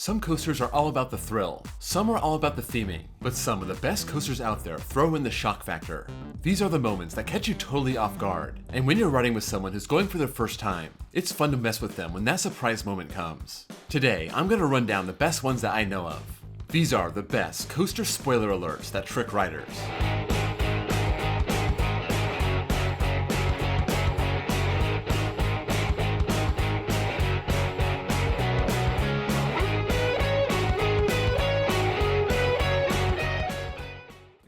Some coasters are all about the thrill, some are all about the theming, but some of the best coasters out there throw in the shock factor. These are the moments that catch you totally off guard, and when you're riding with someone who's going for their first time, it's fun to mess with them when that surprise moment comes. Today, I'm going to run down the best ones that I know of. These are the best coaster spoiler alerts that trick riders.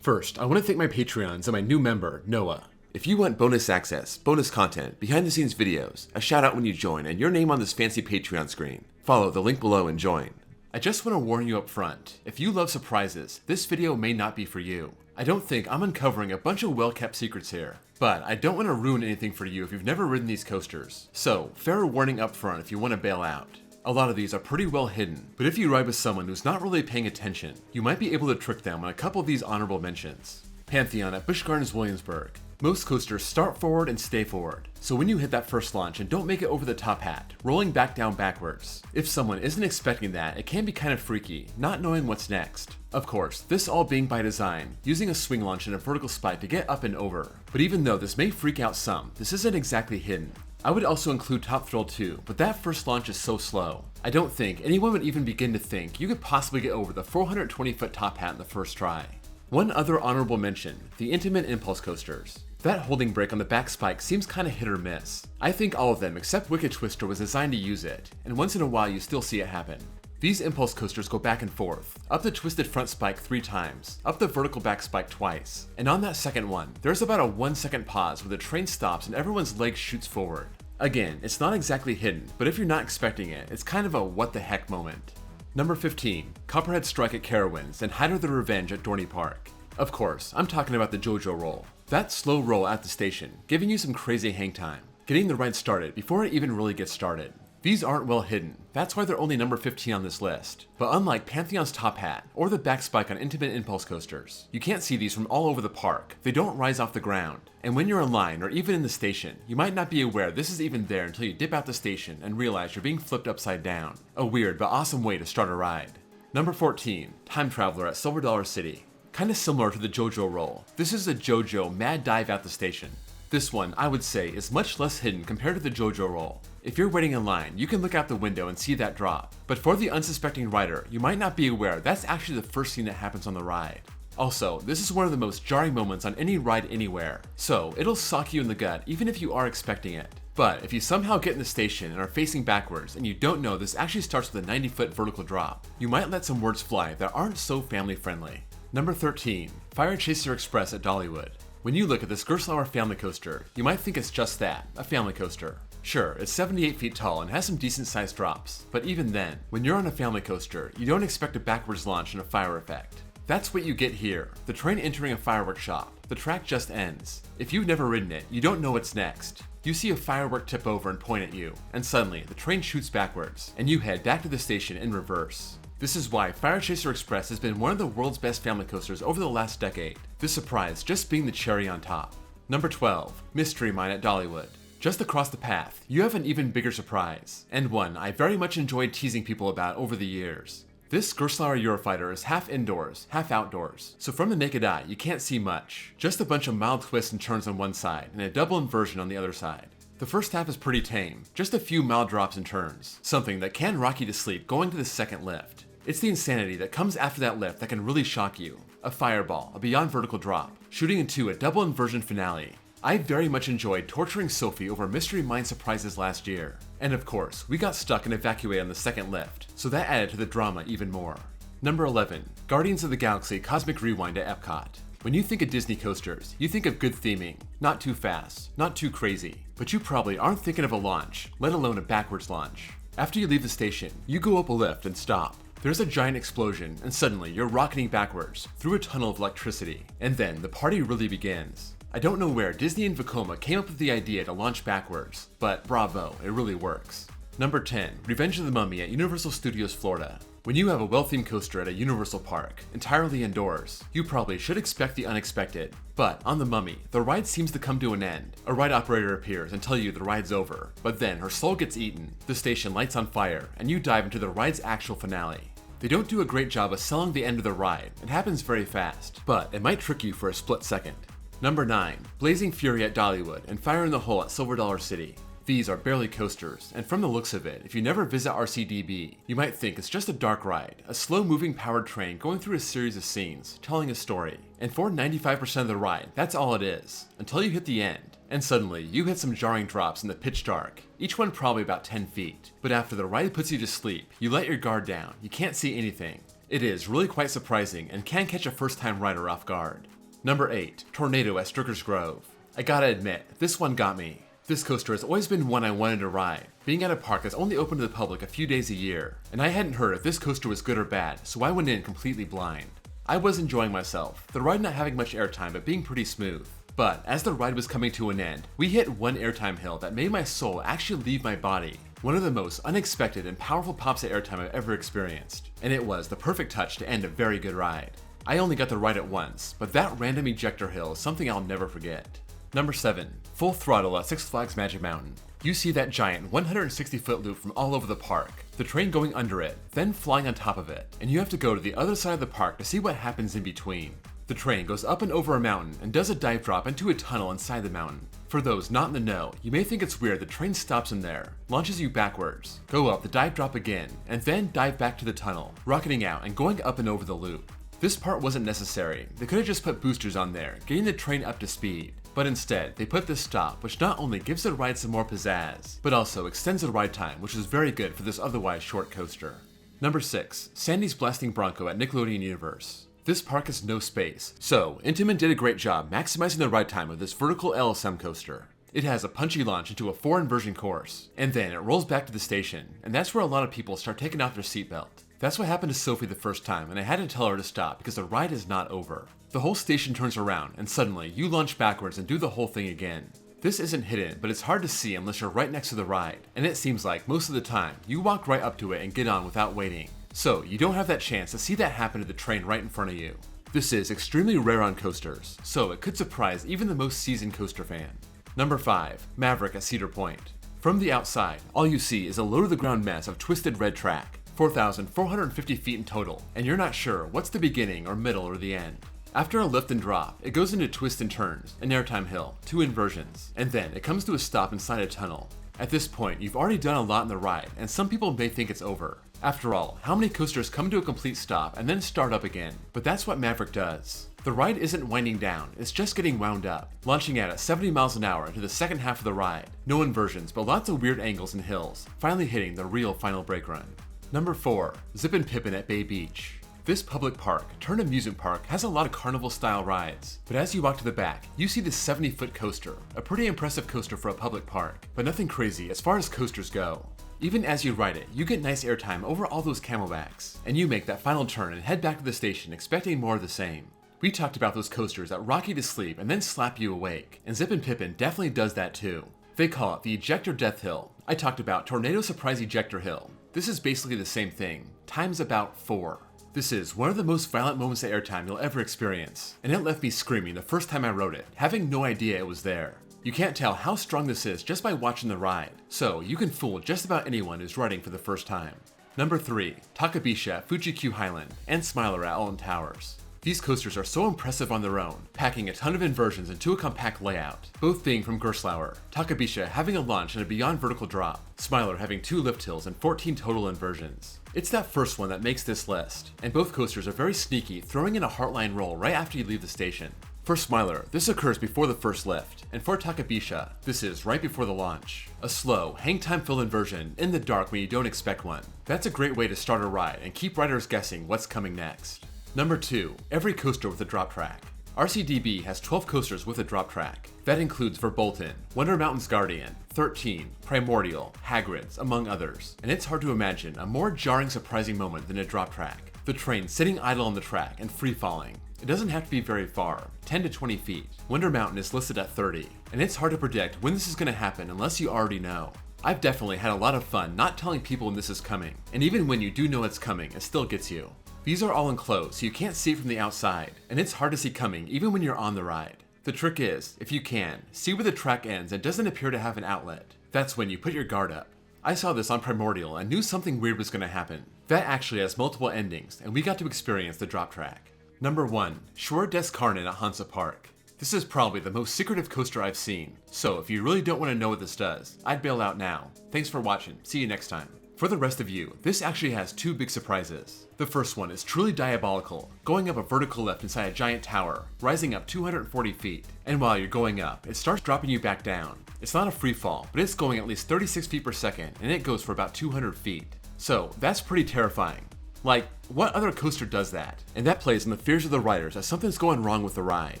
First, I want to thank my Patreons and my new member, Noah. If you want bonus access, bonus content, behind the scenes videos, a shout out when you join, and your name on this fancy Patreon screen, follow the link below and join. I just want to warn you up front, if you love surprises, this video may not be for you. I don't think I'm uncovering a bunch of well-kept secrets here, but I don't want to ruin anything for you if you've never ridden these coasters. So, fair warning up front if you want to bail out. A lot of these are pretty well hidden, but if you ride with someone who's not really paying attention, you might be able to trick them on a couple of these honorable mentions. Pantheon at Busch Gardens Williamsburg. Most coasters start forward and stay forward, so when you hit that first launch and don't make it over the top hat, rolling back down backwards. If someone isn't expecting that, it can be kind of freaky, not knowing what's next. Of course, this all being by design, using a swing launch and a vertical spike to get up and over. But even though this may freak out some, this isn't exactly hidden. I would also include Top Thrill too, but that first launch is so slow. I don't think anyone would even begin to think you could possibly get over the 420-foot top hat in the first try. One other honorable mention, the Intimate Impulse coasters. That holding brake on the back spike seems kinda hit or miss. I think all of them except Wicked Twister was designed to use it, and once in a while you still see it happen. These impulse coasters go back and forth, up the twisted front spike 3 times, up the vertical back spike twice, and on that second one, there's about a 1-second pause where the train stops and everyone's leg shoots forward. Again, it's not exactly hidden, but if you're not expecting it, it's kind of a what the heck moment. Number 15, Copperhead Strike at Carowinds and Hyder the Revenge at Dorney Park. Of course, I'm talking about the Jojo Roll. That slow roll at the station, giving you some crazy hang time, getting the ride started before it even really gets started. These aren't well hidden, that's why they're only number 15 on this list. But unlike Pantheon's Top Hat, or the back spike on Intimate Impulse coasters, you can't see these from all over the park, they don't rise off the ground. And when you're in line, or even in the station, you might not be aware this is even there until you dip out the station and realize you're being flipped upside down. A weird but awesome way to start a ride. Number 14, Time Traveler at Silver Dollar City. Kinda similar to the Jojo Roll, this is a JoJo mad dive out the station. This one, I would say, is much less hidden compared to the Jojo Roll. If you're waiting in line, you can look out the window and see that drop. But for the unsuspecting rider, you might not be aware that's actually the first thing that happens on the ride. Also, this is one of the most jarring moments on any ride anywhere, so it'll sock you in the gut even if you are expecting it. But if you somehow get in the station and are facing backwards and you don't know this actually starts with a 90-foot vertical drop, you might let some words fly that aren't so family friendly. Number 13, Firechaser Express at Dollywood. When you look at this Gerstlauer family coaster, you might think it's just that, a family coaster. Sure, it's 78 feet tall and has some decent sized drops, but even then, when you're on a family coaster, you don't expect a backwards launch and a fire effect. That's what you get here, the train entering a fireworks shop. The track just ends. If you've never ridden it, you don't know what's next. You see a firework tip over and point at you, and suddenly the train shoots backwards, and you head back to the station in reverse. This is why Firechaser Express has been one of the world's best family coasters over the last decade, this surprise just being the cherry on top. Number 12, Mystery Mine at Dollywood. Just across the path, you have an even bigger surprise, and one I very much enjoyed teasing people about over the years. This Gerstlauer Eurofighter is half indoors, half outdoors, so from the naked eye you can't see much. Just a bunch of mild twists and turns on one side, and a double inversion on the other side. The first half is pretty tame, just a few mild drops and turns, something that can rock you to sleep going to the second lift. It's the insanity that comes after that lift that can really shock you. A fireball, a beyond vertical drop, shooting into a double inversion finale. I very much enjoyed torturing Sophie over Mystery Mine surprises last year. And of course, we got stuck and evacuated on the second lift, so that added to the drama even more. Number 11, Guardians of the Galaxy Cosmic Rewind at Epcot. When you think of Disney coasters, you think of good theming, not too fast, not too crazy, but you probably aren't thinking of a launch, let alone a backwards launch. After you leave the station, you go up a lift and stop. There's a giant explosion, and suddenly you're rocketing backwards, through a tunnel of electricity, and then the party really begins. I don't know where Disney and Vekoma came up with the idea to launch backwards, but bravo, it really works. Number 10. Revenge of the Mummy at Universal Studios Florida. When you have a well-themed coaster at a Universal park, entirely indoors, you probably should expect the unexpected. But on the Mummy, the ride seems to come to an end. A ride operator appears and tells you the ride's over, but then her soul gets eaten, the station lights on fire, and you dive into the ride's actual finale. They don't do a great job of selling the end of the ride. It happens very fast, but it might trick you for a split second. Number 9. Blazing Fury at Dollywood and Fire in the Hole at Silver Dollar City. These are barely coasters, and from the looks of it, if you never visit RCDB, you might think it's just a dark ride, a slow-moving powered train going through a series of scenes, telling a story. And for 95% of the ride, that's all it is, until you hit the end. And suddenly, you hit some jarring drops in the pitch dark, each one probably about 10 feet. But after the ride puts you to sleep, you let your guard down, you can't see anything. It is really quite surprising and can catch a first-time rider off guard. Number 8. Tornado at Stricker's Grove. I gotta admit, this one got me. This coaster has always been one I wanted to ride, being at a park that's only open to the public a few days a year, and I hadn't heard if this coaster was good or bad, so I went in completely blind. I was enjoying myself, the ride not having much airtime but being pretty smooth. But as the ride was coming to an end, we hit one airtime hill that made my soul actually leave my body. One of the most unexpected and powerful pops of airtime I've ever experienced, and it was the perfect touch to end a very good ride. I only got to ride it once, but that random ejector hill is something I'll never forget. Number 7. Full Throttle at Six Flags Magic Mountain. You see that giant 160-foot loop from all over the park, the train going under it, then flying on top of it, and you have to go to the other side of the park to see what happens in between. The train goes up and over a mountain and does a dive drop into a tunnel inside the mountain. For those not in the know, you may think it's weird the train stops in there, launches you backwards, go up the dive drop again, and then dive back to the tunnel, rocketing out and going up and over the loop. This part wasn't necessary. They could have just put boosters on there, getting the train up to speed. But instead, they put this stop, which not only gives the ride some more pizzazz, but also extends the ride time, which is very good for this otherwise short coaster. Number 6. Sandy's Blasting Bronco at Nickelodeon Universe. This park has no space, so Intamin did a great job maximizing the ride time of this vertical LSM coaster. It has a punchy launch into a 4 inversion course, and then it rolls back to the station, and that's where a lot of people start taking off their seatbelt. That's what happened to Sophie the first time, and I had to tell her to stop because the ride is not over. The whole station turns around, and suddenly you launch backwards and do the whole thing again. This isn't hidden, but it's hard to see unless you're right next to the ride, and it seems like most of the time, you walk right up to it and get on without waiting. So you don't have that chance to see that happen to the train right in front of you. This is extremely rare on coasters, so it could surprise even the most seasoned coaster fan. Number 5. Maverick at Cedar Point. From the outside, all you see is a low-to-the-ground mess of twisted red track, 4,450 feet in total, and you're not sure what's the beginning or middle or the end. After a lift and drop, it goes into twists and turns, an airtime hill, 2 inversions, and then it comes to a stop inside a tunnel. At this point, you've already done a lot in the ride, and some people may think it's over. After all, how many coasters come to a complete stop and then start up again? But that's what Maverick does. The ride isn't winding down, it's just getting wound up, launching out at 70 miles an hour into the second half of the ride. No inversions, but lots of weird angles and hills, finally hitting the real final brake run. Number 4. Zip and Pippen at Bay Beach. This public park, turned amusement park, has a lot of carnival-style rides, but as you walk to the back, you see this 70-foot coaster, a pretty impressive coaster for a public park, but nothing crazy as far as coasters go. Even as you ride it, you get nice airtime over all those camelbacks, and you make that final turn and head back to the station expecting more of the same. We talked about those coasters that rock you to sleep and then slap you awake, and Zip and Pippen definitely does that too. They call it the Ejector Death Hill. I talked about Tornado Surprise Ejector Hill. This is basically the same thing, times about 4. This is one of the most violent moments of airtime you'll ever experience, and it left me screaming the first time I rode it, having no idea it was there. You can't tell how strong this is just by watching the ride, so you can fool just about anyone who's riding for the first time. Number 3. Takabisha at Fuji-Q Highland and Smiler at Alton Towers. These coasters are so impressive on their own, packing a ton of inversions into a compact layout, both being from Gerstlauer, Takabisha having a launch and a beyond vertical drop, Smiler having 2 lift hills and 14 total inversions. It's that first one that makes this list, and both coasters are very sneaky, throwing in a heartline roll right after you leave the station. For Smiler, this occurs before the first lift, and for Takabisha, this is right before the launch. A slow, hang time fill inversion in the dark when you don't expect one. That's a great way to start a ride and keep riders guessing what's coming next. Number 2. Every coaster with a drop track. RCDB has 12 coasters with a drop track. That includes Verbolten, Wonder Mountain's Guardian, 13, Primordial, Hagrid's, among others. And it's hard to imagine a more jarring, surprising moment than a drop track. The train sitting idle on the track and free falling. It doesn't have to be very far, 10 to 20 feet. Wonder Mountain is listed at 30, and it's hard to predict when this is going to happen unless you already know. I've definitely had a lot of fun not telling people when this is coming, and even when you do know it's coming, it still gets you. These are all enclosed, so you can't see it from the outside, and it's hard to see coming even when you're on the ride. The trick is, if you can, see where the track ends and doesn't appear to have an outlet. That's when you put your guard up. I saw this on Primordial and knew something weird was going to happen. That actually has multiple endings, and we got to experience the drop track. Number 1. Shore des Carnin at Hansa Park. This is probably the most secretive coaster I've seen, so if you really don't want to know what this does, I'd bail out now. Thanks for watching, see you next time. For the rest of you, this actually has 2 big surprises. The first one is truly diabolical, going up a vertical lift inside a giant tower, rising up 240 feet. And while you're going up, it starts dropping you back down. It's not a free fall, but it's going at least 36 feet per second, and it goes for about 200 feet. So that's pretty terrifying. Like, what other coaster does that? And that plays on the fears of the riders as something's going wrong with the ride.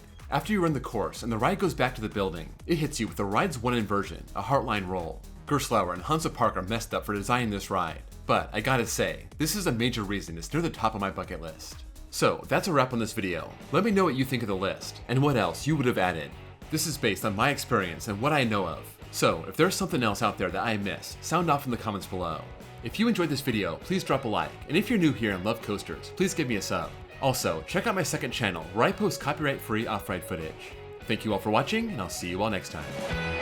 After you run the course and the ride goes back to the building, it hits you with the ride's one inversion, a Heartline roll. Gerstlauer and Hansa Park are messed up for designing this ride, but I gotta say, this is a major reason it's near the top of my bucket list. So that's a wrap on this video. Let me know what you think of the list, and what else you would have added. This is based on my experience and what I know of, so if there's something else out there that I missed, sound off in the comments below. If you enjoyed this video, please drop a like, and if you're new here and love coasters, please give me a sub. Also, check out my second channel where I post copyright-free off-ride footage. Thank you all for watching, and I'll see you all next time.